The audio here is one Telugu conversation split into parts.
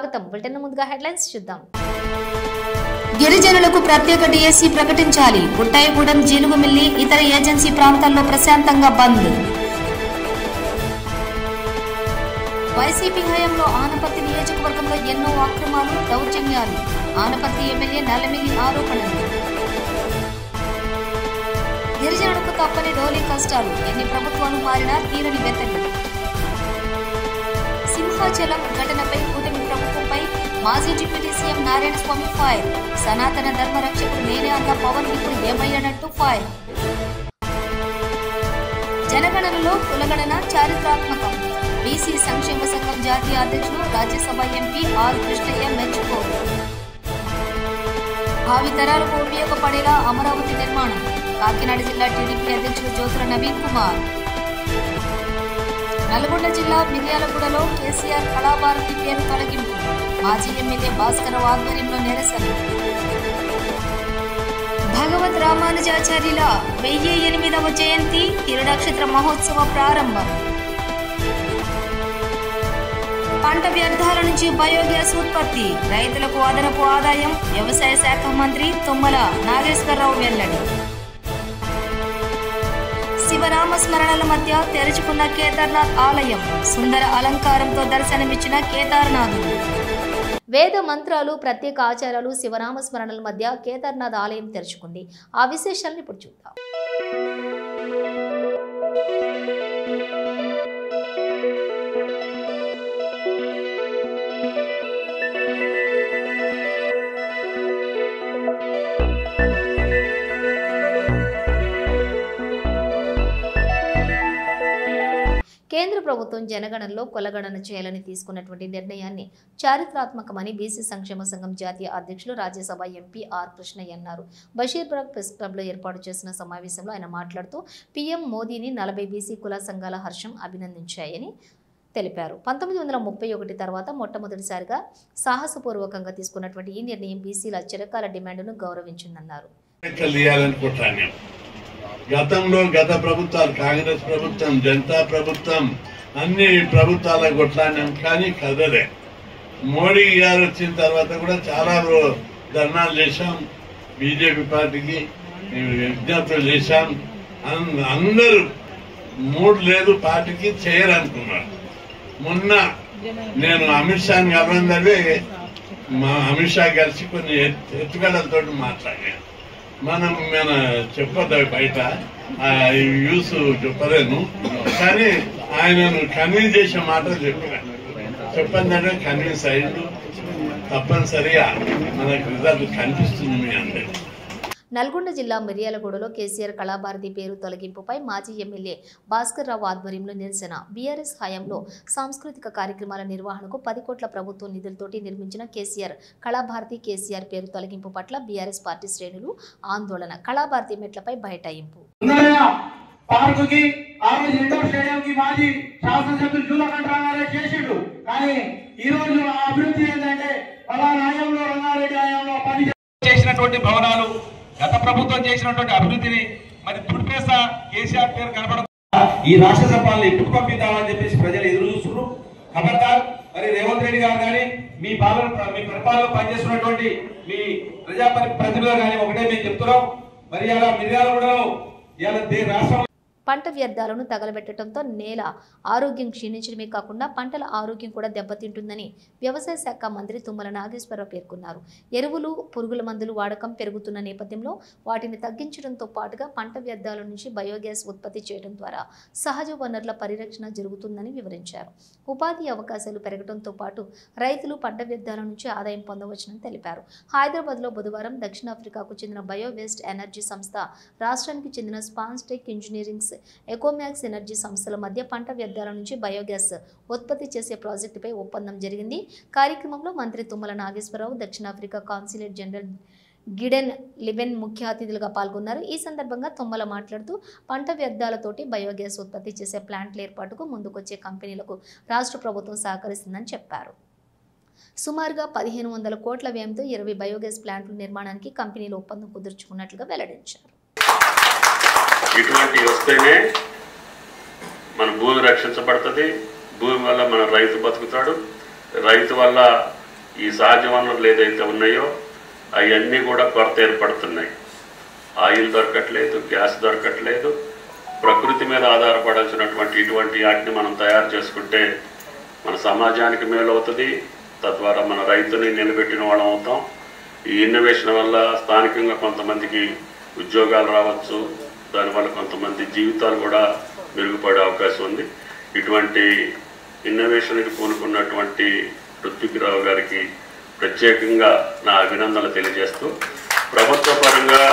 స్వాగతం. బులెటిన్ ముందుగా హెడ్లైన్స్ చూద్దాం. గిరిజనులకు ప్రత్యేక డిఎస్సి ప్రకటించాలి. గుట్టాయిగూడెం, జీలుగుమిల్లి, ఇతర ఏజెన్సీ ప్రాంతాల్లో ప్రశాంతంగా బంద్. వైసీపీ హయాంలో ఆనపర్తి నియోజకవర్గంలో ఎన్నో అక్రమాలు, దౌర్జన్యాలు. ఆనపర్తి ఎమ్మెల్యే నల్లమిల్లి ఆరోపణలు. గిరిజనులకు తప్పని డోలీ కష్టాలు, ఎన్ని ప్రభుత్వాలు మారినా తీరని వెతలు. సింహాచలం ఘటనపై కూటమి ప్రభుత్వంపై మాజీ డిప్యూటీ సీఎం నారాయణ స్వామి ఫైర్. సనాతన ధర్మ రక్షకుడు నేనే అన్న పవన్ ఇప్పుడు ఏమయ్యానంటూ ఫైర్. జనగణనలో కులగణన చారిత్రాత్మకం. బీసీ సంక్షేమ సంఘం జాతీయ అధ్యక్షుడు రాజ్యసభ ఎంపీ ఆర్ కృష్ణయ్య మెచ్చుకోలు. భావి తరాలకు ఉపయోగపడేలా అమరావతి నిర్మాణం. కాకినాడ జిల్లా టీడీపీ అధ్యక్షుడు జ్యోతుల నవీన్ కుమార్. నల్గొండ జిల్లా మిర్యాలగూడలో కేసీఆర్ కళాభారతి పేరు తొలగింపు. మాజీ ఎమ్మెల్యే భాస్కరరావు ఆధ్వర్యంలో నిరసన. భగవద్ రామానుజాచార్యుల 1008వ జయంతి తిరునక్షత్ర మహోత్సవ ప్రారంభం. పంట వ్యర్థాల నుంచి బయోగ్యాస్ ఉత్పత్తి, రైతులకు అదనపు ఆదాయం. వ్యవసాయ శాఖ మంత్రి తుమ్మల నాగేశ్వరరావు వెల్లడి. శివనామస్మరణల మధ్య తెరుచుకున్న కేదార్నాథ్ ఆలయం. సుందర అలంకారంతో దర్శనమిచ్చిన కేదార్నాథుడు. వేద మంత్రాలు, ప్రత్యేక ఆచారాలు, శివనామస్మరణల మధ్య కేదార్నాథ్ ఆలయం తెరుచుకుంది. ఆ విశేషాలను ఇప్పుడు చూద్దాం. కేంద్ర ప్రభుత్వం జనగణనలో కులగణన చేయాలని తీసుకున్నటువంటి నిర్ణయాన్ని చారిత్రాత్మకమని బీసీ సంక్షేమ సంఘం జాతీయ అధ్యక్షులు రాజ్యసభ ఎంపీ ఆర్ కృష్ణయ్య అన్నారు. బషీర్బాగ్ ప్రెస్ క్లబ్లో ఏర్పాటు చేసిన సమావేశంలో ఆయన మాట్లాడుతూ పీఎం మోదీని 40 బీసీ కుల సంఘాల హర్షం అభినందించాయని తెలిపారు. 1931 తర్వాత మొట్టమొదటిసారిగా సాహసపూర్వకంగా తీసుకున్నటువంటి ఈ నిర్ణయం బీసీల చిరకాల డిమాండ్ను గౌరవించిందన్నారు. గతంలో గత ప్రభుత్వాలు, కాంగ్రెస్ ప్రభుత్వం, జనతా ప్రభుత్వం, అన్ని ప్రభుత్వాల కొట్లాడినాం కానీ కదలే. మోడీ గారు వచ్చిన తర్వాత కూడా చాలా ధర్నాలు చేశాం, బీజేపీ పార్టీకి విజ్ఞప్తులు చేశాం. అందరూ మూడు లేదు పార్టీకి చేయరనుకున్నారు. మొన్న నేను అమిత్ షాని కలవందే మా అమిత్ షా కలిసి కొన్ని ఎత్తుగడలతో మాట్లాడాను. మనం చెప్పొద్దు బయట, యూస్ చెప్పలేను, కానీ ఆయనను కన్విన్స్ చేసే మాటలు చెప్పండి కన్విన్స్ అయ్యిండు. తప్పనిసరిగా మనకు రిజల్ట్ కనిపిస్తుంది మీ అందరికీ. నల్గొండ జిల్లా మిర్యాలగూడలో కేసీఆర్ కళాభారతి పేరు తొలగింపుపై మాజీ ఎమ్మెల్యే భాస్కర్రావు ఆధ్వర్యంలో నిరసన. బీఆర్ఎస్ హయాంలో సాంస్కృతిక కార్యక్రమాల నిర్వహణకు 10 కోట్ల ప్రభుత్వ నిధులతోటి నిర్మించిన కేసీఆర్ కళాభారతి కేసీఆర్ పేరు తొలగింపు పట్ల బీఆర్ఎస్ పార్టీ శ్రేణులు ఆందోళన. కళాభారతి మెట్లపై బైఠాయింపు. భవనాలు గత ప్రభుత్వం చేసినటువంటి అభివృద్ధిని మరి తుడిపేసా కేసీఆర్ పేరు కనపడదు. ఈ రాష్ట్ర పాలన ఎప్పుడు పంపిద్దామని చెప్పేసి ప్రజలు ఎదురు చూస్తున్నారు. ఖబర్దార్ మరి రేవంత్ రెడ్డి గారు కానీ మీ పరిపాలన పనిచేస్తున్నటువంటి మీ ప్రజా ప్రతినిధులు కానీ ఒకటే మేము చెప్తున్నాం. మరి అలా మిర్యాలగూడలో రాష్ట్రం పంట వ్యర్థాలను తగలబెట్టడంతో నేల ఆరోగ్యం క్షీణించడమే కాకుండా పంటల ఆరోగ్యం కూడా దెబ్బతింటుందని వ్యవసాయ శాఖ మంత్రి తుమ్మల నాగేశ్వరరావు పేర్కొన్నారు. ఎరువులు, పురుగుల మందులు వాడకం పెరుగుతున్న నేపథ్యంలో వాటిని తగ్గించడంతో పాటుగా పంట వ్యర్థాల నుంచి బయోగ్యాస్ ఉత్పత్తి చేయడం ద్వారా సహజ వనరుల పరిరక్షణ జరుగుతుందని వివరించారు. ఉపాధి అవకాశాలు పెరగడంతో పాటు రైతులు పంట వ్యర్థాల నుంచి ఆదాయం పొందవచ్చునని తెలిపారు. హైదరాబాద్లో బుధవారం దక్షిణాఫ్రికాకు చెందిన బయోవేస్ట్ ఎనర్జీ సంస్థ, రాష్ట్రానికి చెందిన స్పాన్స్టెక్ ఇంజనీరింగ్స్, ఎకోమ్యాక్స్ ఎనర్జీ సంస్థల మధ్య పంట వ్యర్థాల నుంచి బయోగ్యాస్ ఉత్పత్తి చేసే ప్రాజెక్టుపై ఒప్పందం జరిగింది. కార్యక్రమంలో మంత్రి తుమ్మల నాగేశ్వరరావు, దక్షిణాఫ్రికా కాన్సులేట్ జనరల్ గిడెన్ లిబెన్ ముఖ్య అతిథులుగా పాల్గొన్నారు. ఈ సందర్భంగా తుమ్మల మాట్లాడుతూ పంట వ్యర్థాలతోటి బయోగ్యాస్ ఉత్పత్తి చేసే ప్లాంట్ల ఏర్పాటుకు ముందుకొచ్చే కంపెనీలకు రాష్ట్ర ప్రభుత్వం సహకరిస్తుందని చెప్పారు. సుమారుగా 1500 కోట్ల వ్యయంతో 20 బయోగ్యాస్ ప్లాంట్ల నిర్మాణానికి కంపెనీలు ఒప్పందం కుదుర్చుకున్నట్లుగా వెల్లడించారు. ఇటువంటి వస్తేనే మన భూమి రక్షించబడుతుంది. భూమి వల్ల మన రైతు బతుకుతాడు. రైతు వల్ల ఈ సహజ వనరులు ఏదైతే ఉన్నాయో అవన్నీ కూడా కొరత ఏర్పడుతున్నాయి. ఆయిల్ దొరకట్లేదు, గ్యాస్ దొరకట్లేదు. ప్రకృతి మీద ఆధారపడాల్సినటువంటి ఇటువంటి వాటిని మనం తయారు చేసుకుంటే మన సమాజానికి మేలు అవుతుంది. తద్వారా మన రైతుని నిలబెట్టిన వాళ్ళం అవుతాం. ఈ ఇన్నోవేషన్ వల్ల స్థానికంగా కొంతమందికి ఉద్యోగాలు రావచ్చు. దానివల్ల కొంతమంది జీవితాలు కూడా మెరుగుపడే అవకాశం ఉంది. ఇటువంటి ఇన్నోవేషన్కి పూనుకున్నటువంటి ఋత్విక్రావు గారికి ప్రత్యేకంగా నా అభినందనలు తెలియజేస్తూ, ప్రభుత్వ పరంగా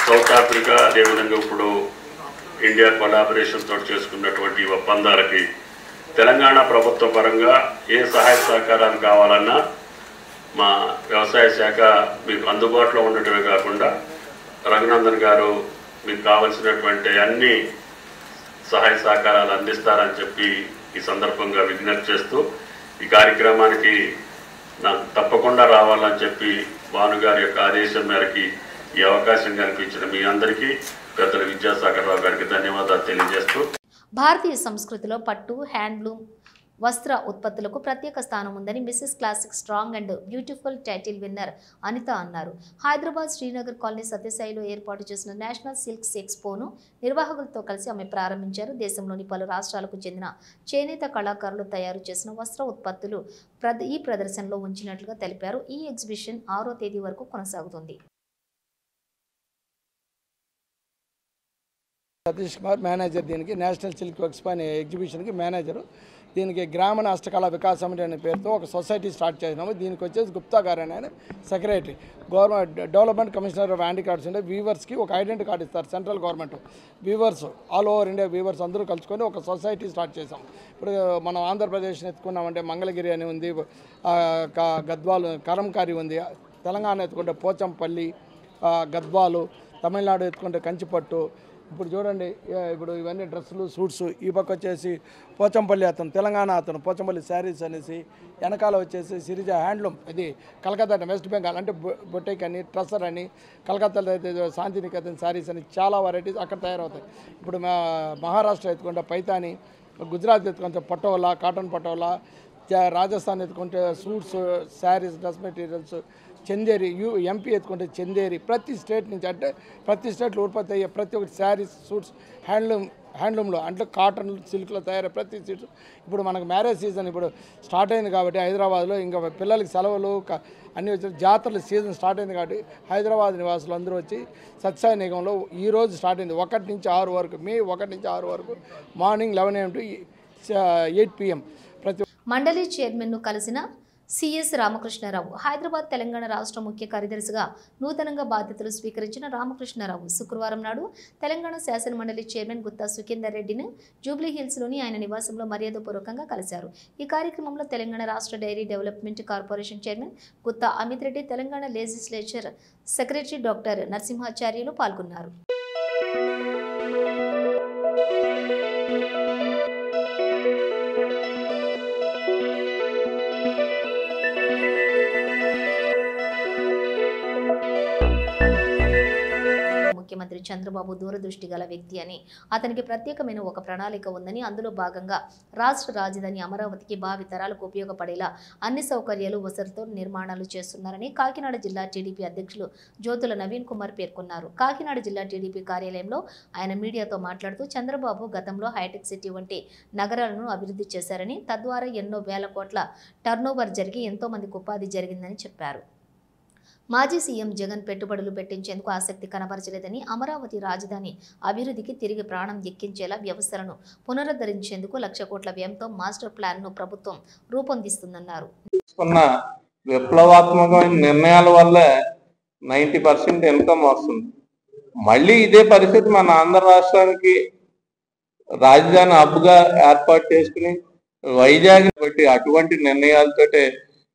సౌత్ ఆఫ్రికా అదేవిధంగా ఇప్పుడు ఇండియా కొలాబరేషన్ తోటి చేసుకున్నటువంటి ఒప్పందాలకి తెలంగాణ ప్రభుత్వ పరంగా ఏ సహాయ సహకారాలు కావాలన్నా మా వ్యవసాయ శాఖ మీకు అందుబాటులో ఉండటమే కాకుండా రఘునందన్ గారు మీకు కావలసినటువంటి అన్ని సహాయ సహకారాలు అందిస్తారని చెప్పి ఈ సందర్భంగా విజ్ఞప్తి చేస్తూ, ఈ కార్యక్రమానికి నాకు తప్పకుండా రావాలని చెప్పి భానుగారి యొక్క ఆదేశం మేరకి ఈ అవకాశం కల్పించిన మీ అందరికీ పెద్దల విద్యాసాగర్ రావు గారికి ధన్యవాదాలు తెలియజేస్తూ, భారతీయ సంస్కృతిలో పట్టు, హ్యాండ్లూమ్, వస్త్ర ఉత్పత్తులకు ప్రత్యేక స్థానం ఉందని Mrs classic strong and beautiful title winner Anitha అన్నారు. హైదరాబాద్ శ్రీనగర్ కాలనీ సత్యసాయిలో ఏర్పాటు చేసిన నేషనల్ సిల్క్స్ ఎక్స్పోను నిర్వాహకులతో కలిసి ఆమె ప్రారంభించారు. దేశంలోని పలు రాష్ట్రాలకు చెందిన చేనేత కళాకారులు తయారు చేసిన వస్త్ర ఉత్పత్తులు ఈ ప్రదర్శనలో ఉంచినట్లుగా తెలిపారు. ఈ ఎగ్జిబిషన్ 6వ తేదీ వరకు కొనసాగుతుంది. సతీష్ కుమార్ మేనేజర్, దీనికి నేషనల్ సిల్క్ ఎక్స్పో అనే ఎగ్జిబిషన్కి మేనేజరు. దీనికి గ్రామీణ హస్తకళా వికాస్ సమితి అనే పేరుతో ఒక సొసైటీ స్టార్ట్ చేసినాము. దీనికి వచ్చేసి గుప్తా గారు అని ఆయన secretary. Government development commissioner of handicrafts ఉండే వీవర్స్కి ఒక ఐడెంటిటీ కార్డు ఇస్తారు central government. Weavers all over India weavers అందరూ కలుసుకొని ఒక సొసైటీ స్టార్ట్ చేసాం. ఇప్పుడు మనం ఆంధ్రప్రదేశ్ని ఎత్తుకున్నామంటే మంగళగిరి అని ఉంది, గద్వాలు కరంకారి ఉంది. తెలంగాణ ఎత్తుకుంటే పోచంపల్లి, గద్వాలు, తమిళనాడు ఎత్తుకుంటే కంచిపట్టు. ఇప్పుడు చూడండి, ఇప్పుడు ఇవన్నీ డ్రెస్సులు, సూట్స్. ఈ పక్క వచ్చేసి పోచంపల్లి అతను, తెలంగాణ అతను పోచంపల్లి శారీస్ అనేసి. వెనకాల వచ్చేసి సిరిజ హ్యాండ్లూమ్, ఇది కలకత్తా అంటే వెస్ట్ బెంగాల్ అంటే బొటేక్ అని, ట్రస్సర్ అని, కలకత్తాలో అయితే శాంతినికేతన్ శారీస్ అని చాలా వెరైటీస్ అక్కడ తయారవుతాయి. ఇప్పుడు మహారాష్ట్ర ఎత్తుకుంటే పైతాని, గుజరాత్ ఎత్తుకుంటే పటోలా, కాటన్ పటోలా, రాజస్థాన్ ఎత్తుకుంటే suits, saris, dress materials, Chanderi, MP ఎత్తుకుంటే చందేరి. ప్రతి స్టేట్ నుంచి అంటే ప్రతి స్టేట్లో ఉత్పత్తి అయ్యే ప్రతి ఒక్కటి శారీస్, సూట్స్, హ్యాండ్లూమ్లో అంటే కాటన్, సిల్క్లో తయారయ్యే ప్రతి సీట్స్. ఇప్పుడు మనకు మ్యారేజ్ సీజన్ ఇప్పుడు స్టార్ట్ అయింది కాబట్టి హైదరాబాద్లో ఇంకా పిల్లలకి సెలవులు అన్నీ వచ్చి జాతరల సీజన్ స్టార్ట్ అయింది కాబట్టి హైదరాబాద్ నివాసులు అందరూ వచ్చి సత్యసాయి నిగంలో ఈరోజు స్టార్ట్ అయింది 1 నుంచి 6 వరకు, మే 1 నుంచి 6 వరకు, మార్నింగ్ 11 AM to 8 PM. ప్రతి మండలి చైర్మన్ను కలిసిన సిఎస్ రామకృష్ణారావు. హైదరాబాద్ తెలంగాణ రాష్ట్ర ముఖ్య కార్యదర్శిగా నూతనంగా బాధ్యతలు స్వీకరించిన రామకృష్ణారావు శుక్రవారం నాడు తెలంగాణ శాసన మండలి చైర్మన్ గుత్తా సుఖేందర్ రెడ్డిని జూబ్లీహిల్స్లోని ఆయన నివాసంలో మర్యాదపూర్వకంగా కలిశారు. ఈ కార్యక్రమంలో తెలంగాణ రాష్ట్ర dairy development corporation chairman Gutha Amit Reddy, Telangana legislature secretary doctor Narasimhacharyulu పాల్గొన్నారు. ముఖ్యమంత్రి చంద్రబాబు దూరదృష్టి గల వ్యక్తి అని, అతనికి ప్రత్యేకమైన ఒక ప్రణాళిక ఉందని, అందులో భాగంగా రాష్ట్ర రాజధాని అమరావతికి భావి తరాలకు ఉపయోగపడేలా అన్ని సౌకర్యాలు, వసతులతో నిర్మాణాలు చేస్తున్నారని కాకినాడ జిల్లా టీడీపీ అధ్యక్షులు జ్యోతుల నవీన్ కుమార్ పేర్కొన్నారు. కాకినాడ జిల్లా టీడీపీ కార్యాలయంలో ఆయన మీడియాతో మాట్లాడుతూ చంద్రబాబు గతంలో హైటెక్ సిటీ వంటి నగరాలను అభివృద్ధి చేశారని, తద్వారా ఎన్నో వేల కోట్ల టర్నోవర్ జరిగి ఎంతో మందికి ఉపాధి జరిగిందని చెప్పారు. మాజీ సీఎం జగన్ పెట్టుబడులు పెట్టించేందుకు ఆసక్తి కనబరచలేదని, అమరావతి రాజధాని అభివృద్ధికి తిరిగి ప్రాణం ఎక్కించేలా వ్యవస్థలను పునరుద్ధరించేందుకు 1,00,000 కోట్ల వ్యయంతో మాస్టర్ ప్లాన్ ను ప్రభుత్వం రూపొందిస్తుందన్నారు. విప్లవాత్మకమైన నిర్ణయాల వల్ల 90% ఇన్కమ్ వస్తుంది. మళ్ళీ ఇదే పరిస్థితి మన ఆంధ్ర రాష్ట్రానికి రాజధాని హబ్గా ఏర్పాటు చేసుకుని వైజాగ్ బట్టి అటువంటి నిర్ణయాలతోటే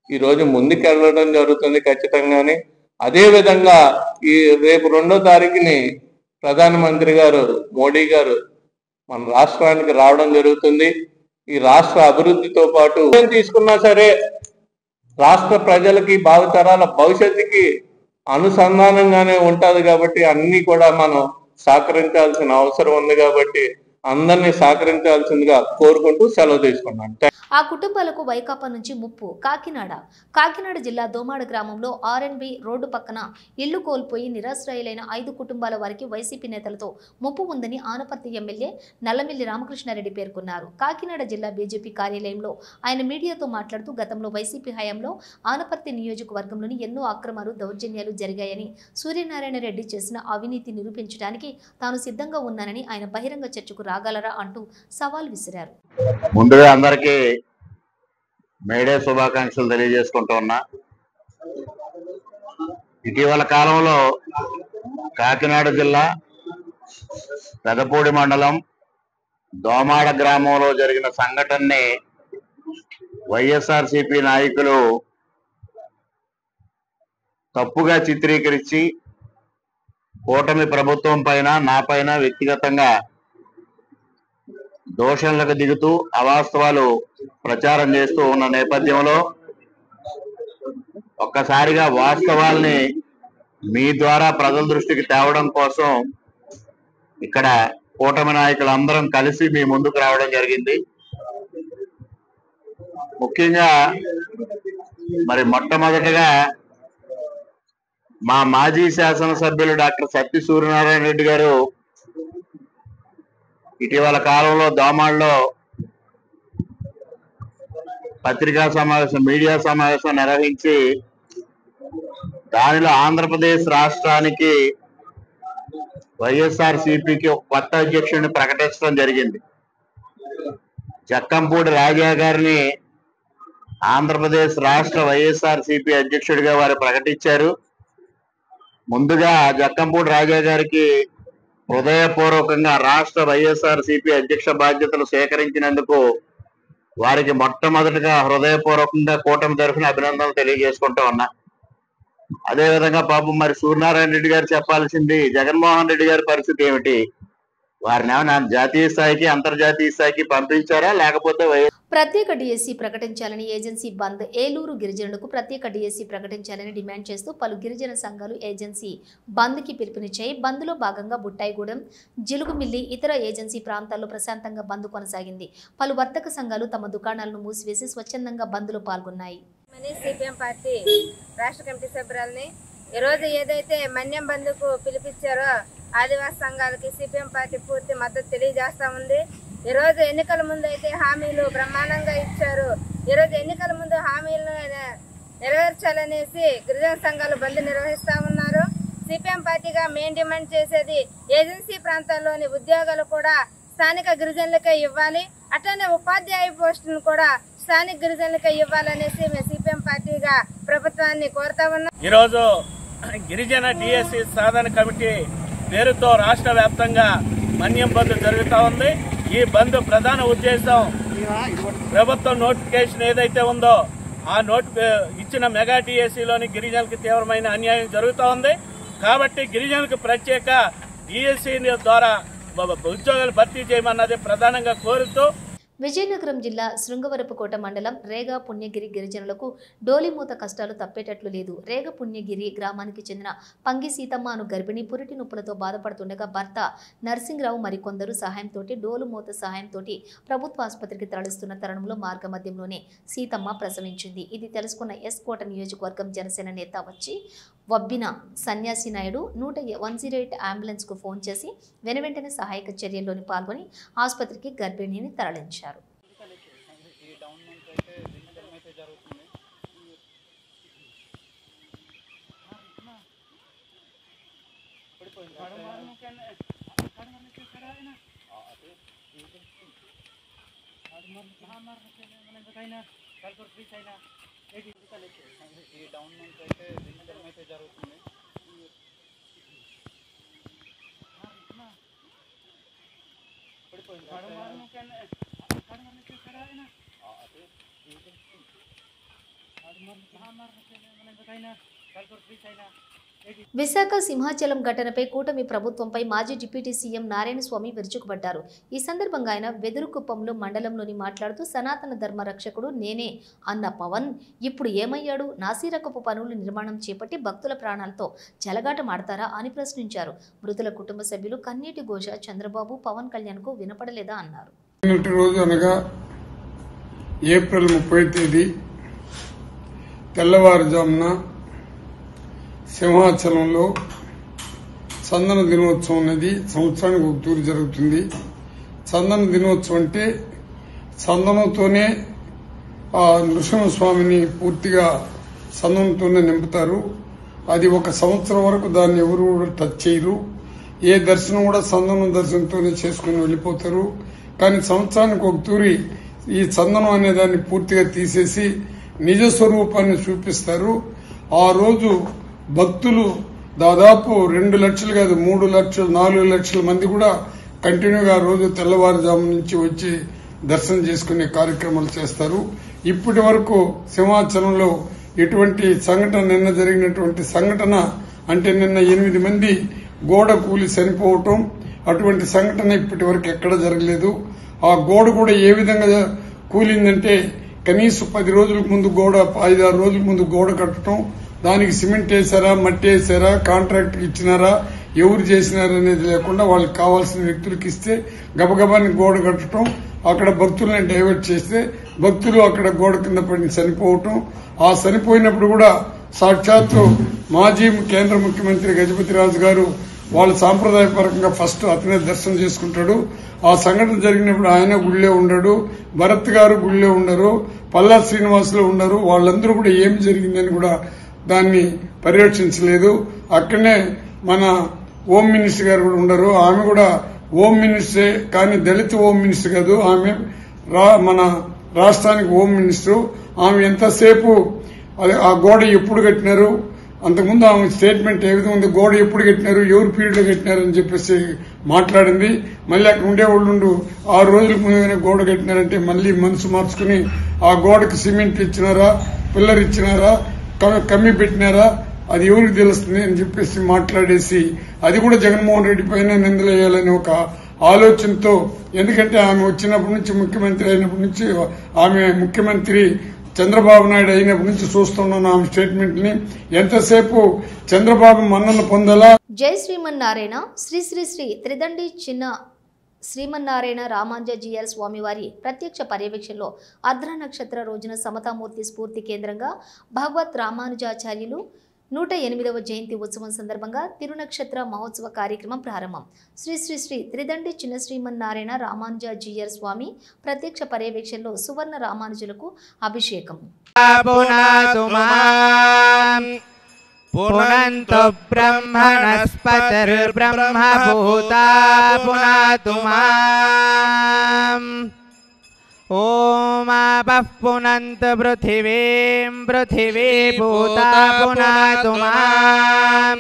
ఈ రోజు ముందుకెళ్ళడం జరుగుతుంది ఖచ్చితంగానే. అదే విధంగా ఈ రేపు 2వ తారీఖుని ప్రధానమంత్రి గారు మోడీ గారు మన రాష్ట్రానికి రావడం జరుగుతుంది. ఈ రాష్ట్ర అభివృద్ధితో పాటు తీసుకున్నా సరే రాష్ట్ర ప్రజలకి భావితరాల భవిష్యత్తుకి అనుసంధానంగానే ఉంటది కాబట్టి అన్ని కూడా మనం సహకరించాల్సిన అవసరం ఉంది. కాబట్టి అందరినీ సహకరించాల్సిందిగా కోరుకుంటూ సెలవు తీసుకున్నాను. ఆ కుటుంబాలకు వైకాపా నుంచి ముప్పు. కాకినాడ జిల్లా దోమాడ గ్రామంలో ఆర్ఎన్బి రోడ్డు పక్కన ఇళ్లు కోల్పోయి నిరాశ్రయులైన 5 కుటుంబాల వారికి వైసీపీ నేతలతో ముప్పు ఉందని ఆనపర్తి ఎమ్మెల్యే నల్లమిల్లి రామకృష్ణారెడ్డి పేర్కొన్నారు. కాకినాడ జిల్లా బీజేపీ కార్యాలయంలో ఆయన మీడియాతో మాట్లాడుతూ గతంలో వైసీపీ హయాంలో ఆనపర్తి నియోజకవర్గంలోని ఎన్నో అక్రమాలు దౌర్జన్యాలు జరిగాయని, సూర్యనారాయణ రెడ్డి చేసిన అవినీతి నిరూపించడానికి తాను సిద్ధంగా ఉన్నానని ఆయన బహిరంగ చర్చకు రాగలరా అంటూ సవాల్ విసిరారు. ముందుగా అందరికీ మేడే శుభాకాంక్షలు తెలియజేసుకుంటూ ఉన్నా. ఇటీవల కాలంలో కాకినాడ జిల్లా పెదపూడి మండలం దోమాడ గ్రామంలో జరిగిన సంఘటనని వైఎస్ఆర్సీపీ నాయకులు తప్పుగా చిత్రీకరించి కూటమి ప్రభుత్వం పైన, నా పైన వ్యక్తిగతంగా దోషణలకు దిగుతూ అవాస్తవాలు ప్రచారం చేస్తూ ఉన్న నేపథ్యంలో ఒక్కసారిగా వాస్తవాల్ని మీ ద్వారా ప్రజల దృష్టికి తేవడం కోసం ఇక్కడ కూటమి నాయకులందరం కలిసి మీ ముందుకు రావడం జరిగింది. ముఖ్యంగా మరి మొట్టమొదటగా మా మాజీ శాసనసభ్యులు డాక్టర్ సత్తి సూర్యనారాయణ రెడ్డి గారు ఇటీవల కాలంలో దోమాడలో పత్రికా సమావేశం, మీడియా సమావేశం నిర్వహించి దానిలో ఆంధ్రప్రదేశ్ రాష్ట్రానికి వైఎస్ఆర్సీపీకి ఒక కొత్త అధ్యక్షుడిని ప్రకటించడం జరిగింది. జక్కంపూడి రాజా గారిని ఆంధ్రప్రదేశ్ రాష్ట్ర వైఎస్ఆర్సీపీ అధ్యక్షుడిగా వారు ప్రకటించారు. ముందుగా జక్కంపూడి రాజా గారికి హృదయపూర్వకంగా రాష్ట్ర వైఎస్ఆర్సీపీ అధ్యక్ష బాధ్యతలు స్వీకరించినందుకు వారికి మొట్టమొదటిగా హృదయపూర్వకంగా కూటమి తరఫున అభినందనలు తెలియజేసుకుంటూ ఉన్నా. అదేవిధంగా పాపం మరి సూర్యనారాయణ రెడ్డి గారు చెప్పాల్సింది జగన్మోహన్ రెడ్డి గారి పరిస్థితి ఏమిటి? వారిని ఏమైనా జాతీయ స్థాయికి, అంతర్జాతీయ స్థాయికి పంపించారా, లేకపోతే ప్రత్యేక డిఎస్సి ప్రకటించాలని ఏజెన్సీ బంద్. ఏలూరు గిరిజనులకు ప్రత్యేక డిఎస్సి ప్రకటించాలని డిమాండ్ చేస్తూ పలు గిరిజన సంఘాలు ఏజెన్సీ బంద్కి పిలుపునిచ్చాయి. బంద్లో భాగంగా బుట్టాయిగూడెం, జిలుగుమిల్లి, ఇతర ఏజెన్సీ ప్రాంతాల్లో ప్రశాంతంగా బంద్ కొనసాగింది. పలు వర్తక సంఘాలు తమ దుకాణాలను మూసివేసి స్వచ్ఛందంగా బంద్లో పాల్గొన్నాయి. సిపిఎం పార్టీ రాష్ట్ర కమిటీ సభ్యురాలని ఈరోజు ఏదైతే మన్యం బంద్కు పిలిపించారో ఆదివాసీ సంఘాలకి సిపిఎం పార్టీ పూర్తి మద్దతు తెలియజేస్తా ఉంది. ఈరోజు ఎన్నికల ముందు అయితే హామీలు బ్రహ్మాండంగా ఇచ్చారు. ఈరోజు ఎన్నికల ముందు హామీలను నెరవేర్చాలనేసి గిరిజన సంఘాలు బంద్ నిర్వహిస్తా ఉన్నారు. సిపిఎం పార్టీగా మెయిన్ డిమాండ్ చేసేది ఏజెన్సీ ప్రాంతాల్లోని ఉద్యోగాలు కూడా స్థానిక గిరిజనులకే ఇవ్వాలి, అట్లనే ఉపాధ్యాయ పోస్టులను కూడా స్థానిక గిరిజనులకే ఇవ్వాలనేసి మేము సిపిఎం పార్టీగా ప్రభుత్వాన్ని కోరుతా ఉన్నాం. ఈరోజు గిరిజన డిఎస్సి సాధన కమిటీ పేరుతో రాష్ట్ర వ్యాప్తంగా మన్యం బంద్ జరుగుతూ ఉంది. ఈ బంద్ ప్రధాన ఉద్దేశం ప్రభుత్వం నోటిఫికేషన్ ఏదైతే ఉందో ఆ ఇచ్చిన మెగా డిఎస్సిలోని గిరిజనులకు తీవ్రమైన అన్యాయం జరుగుతూ ఉంది. కాబట్టి గిరిజనులకు ప్రత్యేక డిఎస్సి ద్వారా ఉద్యోగాలు భర్తీ చేయమన్నది ప్రధానంగా కోరుతూ విజయనగరం జిల్లా శృంగవరపుకోట మండలం రేగ పుణ్యగిరి గిరిజనులకు డోలిమూత కష్టాలు తప్పేటట్లు లేదు. రేగ పుణ్యగిరి గ్రామానికి చెందిన పంగి సీతమ్మ అను గర్భిణి పురిటి నొప్పులతో బాధపడుతుండగా భర్త నర్సింగ్రావు మరికొందరు సహాయంతో డోలుమూత సహాయంతో ప్రభుత్వ ఆసుపత్రికి తరలిస్తున్న తరుణంలో మార్గమధ్యంలోనే సీతమ్మ ప్రసవించింది. ఇది తెలుసుకున్న ఎస్ కోట నియోజకవర్గం జనసేన నేత వచ్చి వబ్బిన సన్యాసి నాయుడు 108 అంబులెన్స్కు ఫోన్ చేసి వెనువెంటనే సహాయక చర్యల్లోని పాల్గొని ఆసుపత్రికి గర్భిణిని తరలించారు. విశాఖ సింహాచలం ఘటనపై కూటమి ప్రభుత్వంపై మాజీ డిప్యూటీ సీఎం నారాయణ స్వామి విరుచుకుపడ్డారు. ఈ సందర్భంగా ఆయన వెదురుకుప్పంలో మండలంలోని మాట్లాడుతూ సనాతన ధర్మ రక్షకుడు నేనే అన్న పవన్ ఇప్పుడు ఏమయ్యాడు? నాసిరకపు పనుల నిర్మాణం చేపట్టి భక్తుల ప్రాణాలతో చెలగాటమాడతారా అని ప్రశ్నించారు. మృతుల కుటుంబ సభ్యులు కన్నీటి ఘోష చంద్రబాబు పవన్ కళ్యాణ్కు వినపడలేదా అన్నారు. రోజు అనగా ఏప్రిల్ 30 తేదీ తెల్లవారుజామున సింహాచలంలో చందన దినోత్సవం అనేది సంవత్సరానికి ఒక తూరు జరుగుతుంది. చందన దినోత్సవం అంటే చందనంతోనే ఆ నృసింహస్వామిని పూర్తిగా చందనంతోనే నింపుతారు. అది ఒక సంవత్సరం వరకు దాన్ని ఎవరు కూడా టచ్ చేయరు. ఏ దర్శనం కూడా చందనం దర్శనంతోనే చేసుకుని వెళ్లిపోతారు. కానీ సంవత్సరానికి ఒక తూరి ఈ చందనం అనే దాన్ని పూర్తిగా తీసేసి నిజ స్వరూపాన్ని చూపిస్తారు. ఆ రోజు భక్తులు దాదాపు 2 లక్షలు కాదు 3 లక్షలు 4 లక్షల మంది కూడా కంటిన్యూగా రోజు తెల్లవారుజాము నుంచి వచ్చి దర్శనం చేసుకునే కార్యక్రమాలు చేస్తారు. ఇప్పటి వరకు సింహాచలంలో ఎటువంటి సంఘటన నిన్న జరిగినటువంటి సంఘటన అంటే నిన్న 8 మంది గోడ కూలి చనిపోవటం అటువంటి సంఘటన ఇప్పటి వరకు ఎక్కడ జరగలేదు. ఆ గోడ కూడా ఏ విధంగా కూలిందంటే కనీసం 10 రోజుల ముందు గోడ 5-6 రోజుల ముందు గోడ కట్టడం, దానికి సిమెంట్ వేసారా మట్టి వేసారా కాంట్రాక్ట్ ఇచ్చినారా ఎవరు చేసినారనేది లేకుండా వాళ్ళకి కావాల్సిన వ్యక్తులకు ఇస్తే గబగబాని గోడ కట్టడం, అక్కడ భక్తులను డైవర్ట్ చేస్తే భక్తులు అక్కడ గోడ కింద పడి చనిపోవటం. ఆ చనిపోయినప్పుడు కూడా సాక్షాత్తు మాజీ కేంద్ర ముఖ్యమంత్రి గజపతిరాజు గారు వాళ్ళ సాంప్రదాయపరంగా ఫస్ట్ అతనే దర్శనం చేసుకుంటాడు. ఆ సంఘటన జరిగినప్పుడు ఆయన గుళ్ళే ఉండడు, భరత్ గారు గుళ్ళే ఉండరు, పల్లా శ్రీనివాసులు ఉండరు. వాళ్ళందరూ కూడా ఏం జరిగిందని కూడా దాన్ని పర్యవేక్షించలేదు. అక్కడనే మన హోమ్ మినిస్టర్ గారు కూడా ఉండరు. ఆమె కూడా హోమ్ మినిస్టరే కానీ దళిత హోమ్ మినిస్టర్ కాదు, ఆమె మన రాష్ట్రానికి హోమ్ మినిస్టర్. ఆమె ఎంతసేపు ఆ గోడ ఎప్పుడు కట్టినారు, అంతకుముందు ఆమె స్టేట్మెంట్ ఏ విధంగా ఉంది, గోడ ఎప్పుడు కట్టినారు ఎవరు పీరియడ్ లో కట్టినారు అని చెప్పేసి మాట్లాడింది. మళ్ళీ అక్కడ ఉండేవాళ్ళు 6 రోజులకు ముందుగానే గోడ కట్టినారంటే మళ్లీ మనసు మార్చుకుని ఆ గోడకు సిమెంట్ ఇచ్చినారా పిల్లర్ ఇచ్చినారా కమ్మి పెట్టినారా అది ఎవరికి తెలుస్తుంది అని చెప్పేసి మాట్లాడేసి అది కూడా జగన్మోహన్ రెడ్డి పైన నిందలేయాలని ఒక ఆలోచనతో, ఎందుకంటే ఆమె వచ్చినప్పటి నుంచి ముఖ్యమంత్రి అయినప్పటి నుంచి ఆమె ముఖ్యమంత్రి చంద్రబాబు నాయుడు అయినప్పటి నుంచి చూస్తున్నాను ఆమె స్టేట్మెంట్ ని. ఎంతసేపు చంద్రబాబు మన్నన పొందాలా. జై శ్రీమన్నారాయణ. శ్రీ శ్రీ శ్రీ త్రిదండి చిన్న శ్రీమన్నారాయణ రామాంజీయర్ స్వామివారి ప్రత్యక్ష పర్యవేక్షణలో అర్ధ నక్షత్ర రోజున సమతామూర్తి స్ఫూర్తి కేంద్రంగా భగవత్ రామానుజాచార్యులు 108వ జయంతి ఉత్సవం సందర్భంగా తిరునక్షత్ర మహోత్సవ కార్యక్రమం ప్రారంభం. శ్రీ శ్రీ శ్రీ త్రిదండి చిన్న శ్రీమన్నారాయణ రామానుజాచార్య స్వామి ప్రత్యక్ష పర్యవేక్షణలో సువర్ణ రామానుజులకు అభిషేకం. పునంతు బ్రహ్మణస్పతిర్బ్రహ్మభూతా పునాతు మాం. ఓం ఆపః పునంతు పృథివీం పృథివీ భూతా పునాతు మాం.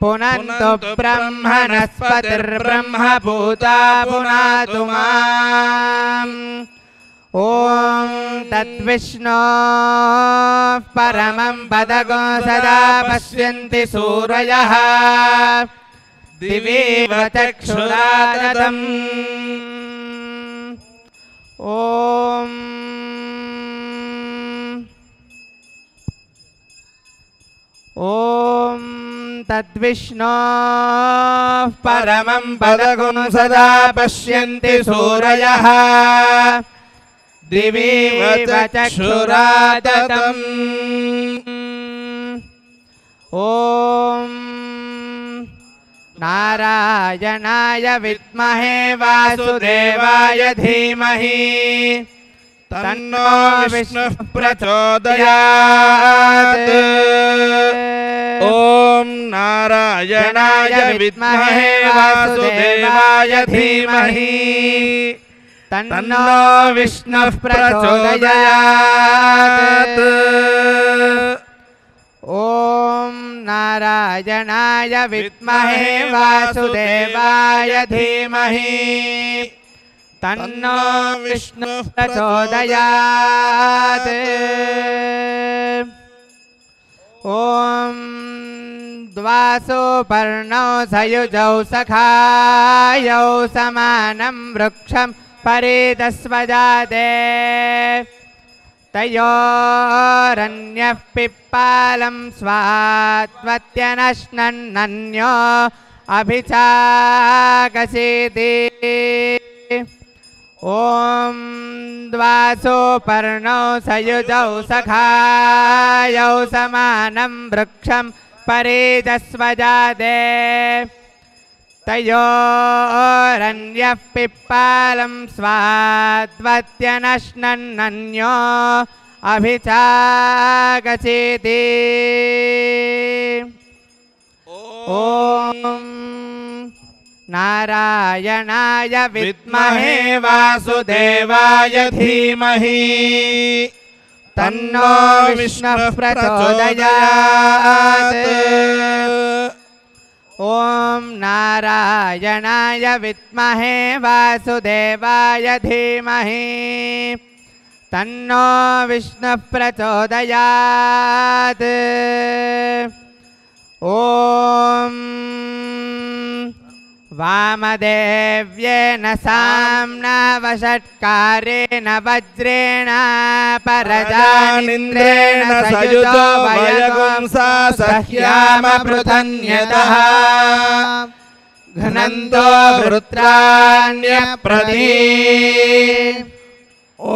పునంతు బ్రహ్మణస్పతిర్బ్రహ్మభూతా పునాతు మాం. ఓం తద్విష్ణో పరమం పదగో సదా పశ్యంతి సూరయః దివేవ చక్షురాదతం. ఓం ఓం తద్విష్ణో పరమం పదగో సదా పశ్యంతి సూరయః దివేవ చక్షురాదతం. ఓం నారాయణాయ విద్మహే వాసుదేవాయ ధీమహి తన్నో విష్ణుః ప్రచోదయాత్. ఓం నారాయణాయ విద్మహే వాసుదేవాయ ధీమహి తన్నో విష్ణుః ప్రచోదయాత్. ఓం నారాయణాయ విద్మహే వాసుదేవాయ ధీమహి తన్నో విష్ణుః ప్రచోదయాత్. ॐ द्वासो पर्णौ सयुजौ सखायौ समानं वृक्षं परितस्वजाते तयोरन्यः पिप्पालं स्वात्वत्यनश्नन्नन्यो अभिचाकसीति ॐ द्वासो पर्णौ सयुजौ सखायौ समानं वृक्षं परितस्वजाते तयोरन्यः पिप्पालं स्वात्वत्यनश्नन्नन्यो अभिचाकसीति ॐ नारायणाय विद्महे वासुदेवाय धीमहि तन्नो विष्णुः प्रचोदयात् ॐ नारायणाय विद्महे वासुदेवाय धीमहि तन्नो विष्णुः प्रचोदयात् ॐ वामदेव्येन साम्ना वषट्कारेण वज्रेण परजानिन्द्रेण सयुजो वयगुंसा सह्याम पृथन्यतः घ्नन्तो वृत्राण्यप्रति ॐ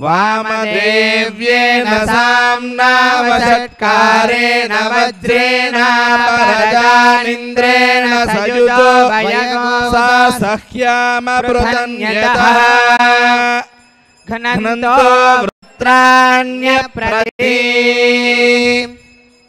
वामदेव्येन साम्ना वषट्कारेण वज्रेण परजानिन्द्रेण सयुजो वयगुंसा सह्याम पृथन्यतः घ्नन्तो वृत्राण्यप्रति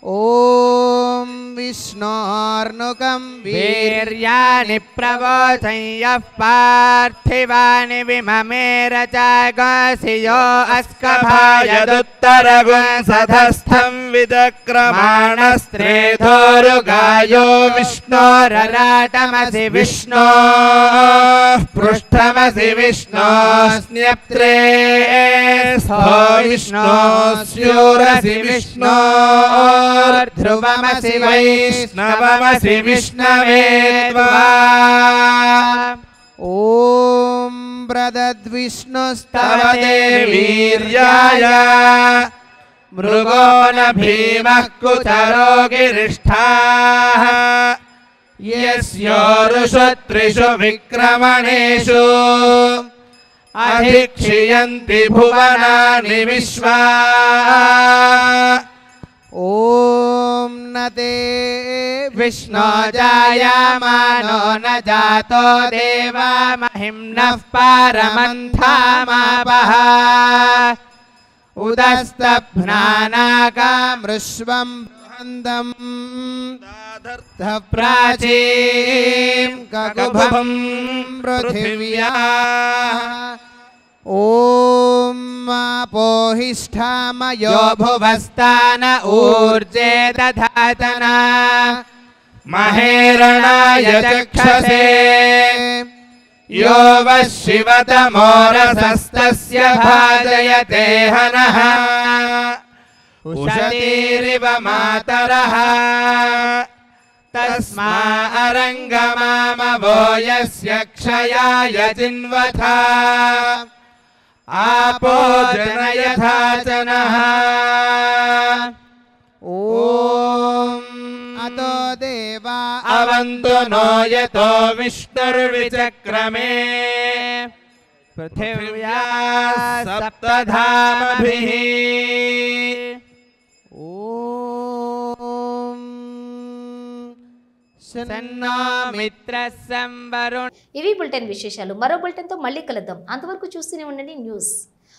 ॐ विष्णोर्नुकं वीर्याणि प्रवोचं यः पार्थिवानि विममेर चागसियो अस्कभायदुत्तरगुंसधस्थं विदक्रमाणस्त्रेधोरुगायो विष्णोरराटमसि विष्णोः पृष्ठमसि विष्णोस्न्यप्त्रे स्थो विष्णोस्यूरसि विष्णोर्ध्रुवमसि वैष्णवमसि विष्णवे त्वा ॐ प्रदद्विष्णुस्तव देवीर्याय मृगो न भीमः कुचरो गिरिष्ठाः यस्योरुषु त्रिषु विक्रमणेषु अधिक्षियन्ति भुवनानि विश्वा ॐ न ते विष्णो जायामानो न जातो देवा महिम्नः पारमन्थामापः उदस्तभ्नानाकामृष्वं बृहन्दं प्राचीं ककुभं पृथिव्याः ॐ मापोहिष्ठामयो भुवस्तान ऊर्जे दधातना महेरणाय चक्षसे यो वः शिवतमोरसस्तस्य भाजयते हनः उषतीरिव मातरः तस्मा अरङ्गमामवो यस्य क्षयाय जिन्वथा आपो जनयथा च नः ॐ अतो देवा अवन्तु नो यतो विष्णुर्विचक्रमे पृथिव्या सप्तधामभिः ఇవి బులెటిన్ విశేషాలు. మరో బులెటిన్తో మళ్ళీ కలుద్దాం. అంతవరకు చూస్తూనే ఉండండి న్యూస్.